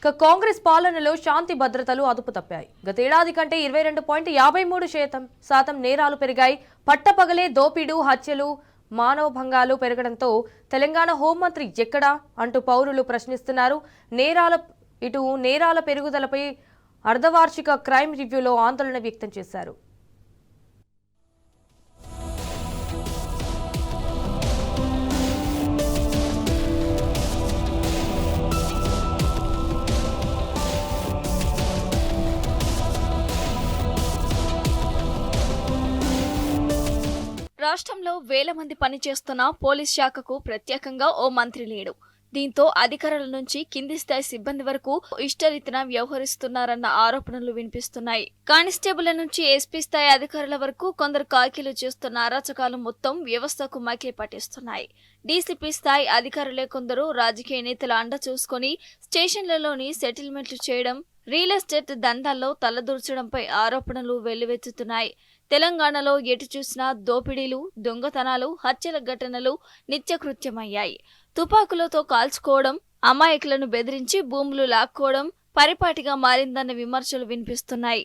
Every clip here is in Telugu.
కాంగ్రెస్ పాలనలో శాంతి భద్రతలు అదుపు తప్పాయి. గతేడాది కంటే 22.53% నేరాలు పెరిగాయి. పట్టపగలే దోపిడీ, హత్యలు, మానవభంగాలు పెరగడంతో తెలంగాణ హోంమంత్రి ఎక్కడా అంటూ పౌరులు ప్రశ్నిస్తున్నారు. నేరాల పెరుగుదలపై అర్ధవార్షిక క్రైమ్ రివ్యూలో ఆందోళన వ్యక్తం చేశారు. రాష్ట్రంలో వేల మంది పనిచేస్తున్న పోలీస్ శాఖకు ప్రత్యేకంగా ఓ మంత్రి లేడు. దీంతో అధికారుల నుంచి కింది స్థాయి సిబ్బంది వరకు ఇష్టరీతిన వ్యవహరిస్తున్నారన్న ఆరోపణలు వినిపిస్తున్నాయి. కానిస్టేబుల్ నుంచి ఎస్పీ స్థాయి అధికారుల వరకు కొందరు కాకీలు చేస్తున్న అరాచకాలు మొత్తం వ్యవస్థకు మకిలి పట్టిస్తున్నాయి. డీసీపీ స్థాయి అధికారులే కొందరు రాజకీయ నేతల అండ చూసుకొని స్టేషన్లలోని సెటిల్మెంట్లు చేయడం, రియల్ ఎస్టేట్ దందాల్లో తలదూర్చడంపై ఆరోపణలు వెల్లువెత్తుతున్నాయి. తెలంగాణలో ఎటు చూసినా దోపిడీలు, దొంగతనాలు, హత్యల ఘటనలు నిత్యకృత్యమయ్యాయి. తుపాకులతో కాల్చుకోవడం, అమాయకులను బెదిరించి భూములు లాక్కోవడం పరిపాటిగా మారిందన్న విమర్శలు వినిపిస్తున్నాయి.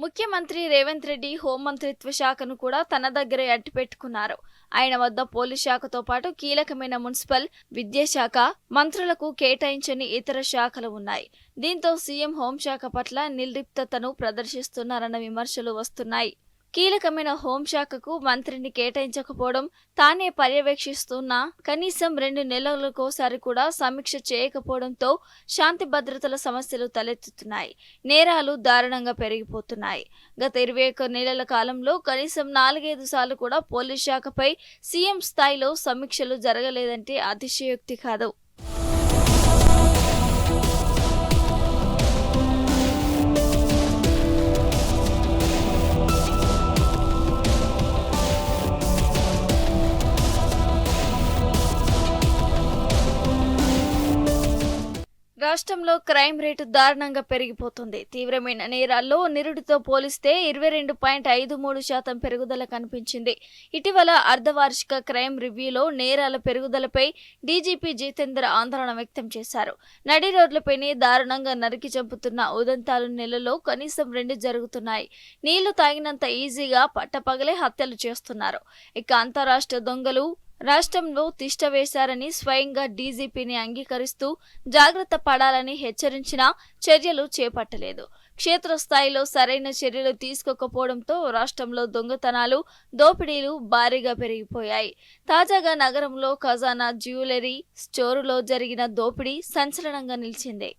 ముఖ్యమంత్రి రేవంత్ రెడ్డి హోంమంత్రిత్వ శాఖను కూడా తన దగ్గరే అట్టిపెట్టుకున్నారు. ఆయన వద్ద పోలీస్ శాఖతో పాటు కీలకమైన మున్సిపల్, విద్యాశాఖ మంత్రులకు కేటాయించని ఇతర శాఖలు ఉన్నాయి. దీంతో సీఎం హోంశాఖ పట్ల నిర్లిప్తతను ప్రదర్శిస్తున్నారన్న విమర్శలు వస్తున్నాయి. కీలకమైన హోంశాఖకు మంత్రిని కేటాయించకపోవడం, తానే పర్యవేక్షిస్తున్నా కనీసం 2 నెలలకోసారి కూడా సమీక్ష చేయకపోవడంతో శాంతి భద్రతల సమస్యలు తలెత్తుతున్నాయి. నేరాలు దారుణంగా పెరిగిపోతున్నాయి. గత 21 నెలల కాలంలో కనీసం 4-5 సార్లు కూడా పోలీస్ శాఖపై సీఎం స్థాయిలో సమీక్షలు జరగలేదంటే అతిశయోక్తి కాదు. రాష్ట్రంలో క్రైమ్ రేటు దారుణంగా పెరిగిపోతుంది. తీవ్రమైన నేరాల్లో నిరుడితో పోలిస్తే 22.53% పెరుగుదల కనిపించింది. ఇటీవల అర్ధవార్షిక క్రైమ్ రివ్యూలో నేరాల పెరుగుదలపై డీజీపీ జితేందర్ ఆందోళన వ్యక్తం చేశారు. నడి రోడ్లపైనే దారుణంగా నరికి చంపుతున్న ఉదంతాలు నెలలో కనీసం 2 జరుగుతున్నాయి. నీళ్లు తాగినంత ఈజీగా పట్టపగలే హత్యలు చేస్తున్నారు. ఇక అంతరాష్ట్ర దొంగలు రాష్ట్రంలో తిష్ట వేశారని స్వయంగా డీజీపీని అంగీకరిస్తూ జాగ్రత్త పడాలని హెచ్చరించినా చర్యలు చేపట్టలేదు. క్షేత్రస్థాయిలో సరైన చర్యలు తీసుకోకపోవడంతో రాష్ట్రంలో దొంగతనాలు, దోపిడీలు భారీగా పెరిగిపోయాయి. తాజాగా నగరంలో ఖజానా జ్యువెలరీ స్టోరులో జరిగిన దోపిడీ సంచలనంగా నిలిచింది.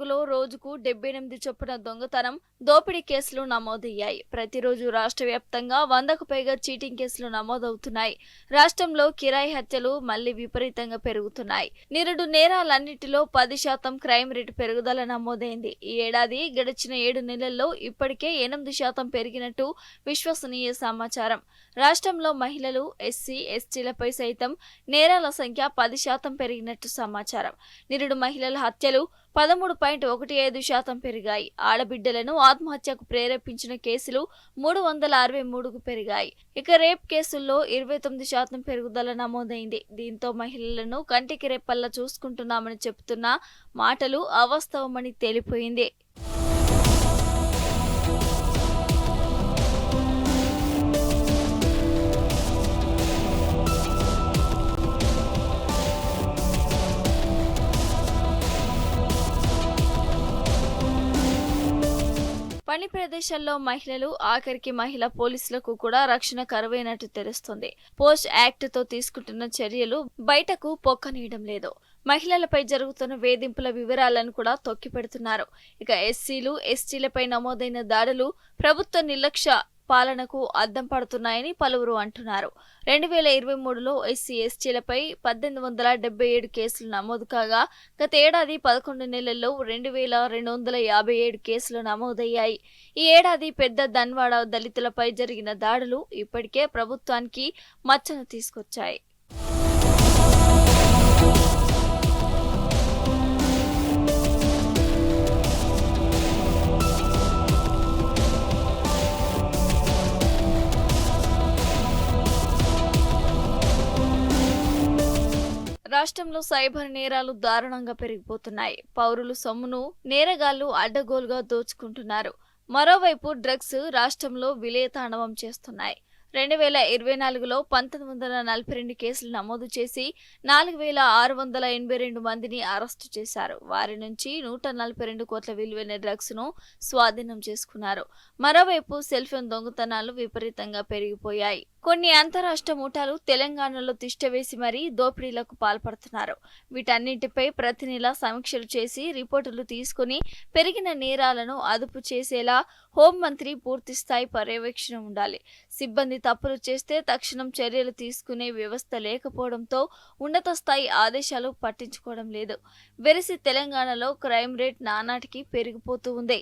లో రోజుకు 78 చొప్పున దొంగతనం, దోపిడీ కేసులు నమోదయ్యాయి. ప్రతిరోజు రాష్ట్ర వ్యాప్తంగా 100కు పైగా చీటింగ్ కేసులు నమోదవుతున్నాయి. రాష్ట్రంలో కిరాయి హత్యలు మళ్లీ విపరీతంగా పెరుగుతున్నాయి. నిరుడు నేరాలన్నిటిలో 10% క్రైమ్ రేటు పెరుగుదల నమోదైంది. ఈ ఏడాది గడిచిన 7 నెలల్లో ఇప్పటికే 8% పెరిగినట్టు విశ్వసనీయ సమాచారం. రాష్ట్రంలో మహిళలు, ఎస్సీ, ఎస్టీలపై సైతం నేరాల సంఖ్య 10% పెరిగినట్టు సమాచారం. నిరుడు మహిళల హత్యలు 13.15% పెరిగాయి. ఆడబిడ్డలను ఆత్మహత్యకు ప్రేరేపించిన కేసులు 363కు పెరిగాయి. ఇక రేప్ కేసుల్లో 29% పెరుగుదల నమోదైంది. దీంతో మహిళలను కంటికి రెప్పల్లా చూసుకుంటున్నామని చెబుతున్న మాటలు అవాస్తవమని తేలిపోయింది. పని ప్రదేశాల్లో మహిళలు, ఆఖరికి మహిళా పోలీసులకు కూడా రక్షణ కరువైనట్టు తెలుస్తుంది. పోస్ట్ యాక్ట్ తో తీసుకుంటున్న చర్యలు బయటకు పొక్కనీయడం లేదు. మహిళలపై జరుగుతున్న వేధింపుల వివరాలను కూడా తొక్కిపెడుతున్నారు. ఇక ఎస్సీలు, ఎస్టీలపై నమోదైన దాడులు ప్రభుత్వ నిర్లక్ష్య పాలనకు అద్దం పడుతున్నాయని పలువురు అంటున్నారు. 2023లో ఎస్సీ ఎస్టీలపై 1877 కేసులు నమోదు కాగా గత ఏడాది 11 నెలల్లో 2257 కేసులు నమోదయ్యాయి. ఈ ఏడాది పెద్ద ధన్వాడ దళితులపై జరిగిన దాడులు ఇప్పటికే ప్రభుత్వానికి మచ్చను తీసుకొచ్చాయి. రాష్ట్రంలో సైబర్ నేరాలు దారుణంగా పెరిగిపోతున్నాయి. పౌరులు సొమ్మును నేరగాళ్లు అడ్డగోలుగా దోచుకుంటున్నారు. మరోవైపు డ్రగ్స్ రాష్ట్రంలో విలయతాండవం చేస్తున్నాయి. 2024లో 1942 కేసులు నమోదు చేసి 4682 మందిని అరెస్టు చేశారు. వారి నుంచి 142 కోట్ల విలువైన డ్రగ్స్ ను స్వాధీనం చేసుకున్నారు. మరోవైపు సెల్ ఫోన్ దొంగతనాలు విపరీతంగా పెరిగిపోయాయి. కొన్ని అంతరాష్ట్ర ముఠాలు తెలంగాణలో తిష్టవేసి మరీ దోపిడీలకు పాల్పడుతున్నారు. వీటన్నిటిపై ప్రతి నెల సమీక్షలు చేసి రిపోర్టులు తీసుకుని పెరిగిన నేరాలను అదుపు చేసేలా హోంమంత్రి పూర్తిస్థాయి పర్యవేక్షణ ఉండాలి. సిబ్బంది తప్పులు చేస్తే తక్షణం చర్యలు తీసుకునే వ్యవస్థ లేకపోవడంతో ఉన్నత స్థాయి ఆదేశాలు పట్టించుకోవడం లేదు. వెరసి తెలంగాణలో క్రైమ్ రేట్ నానాటికి పెరిగిపోతూ ఉంది.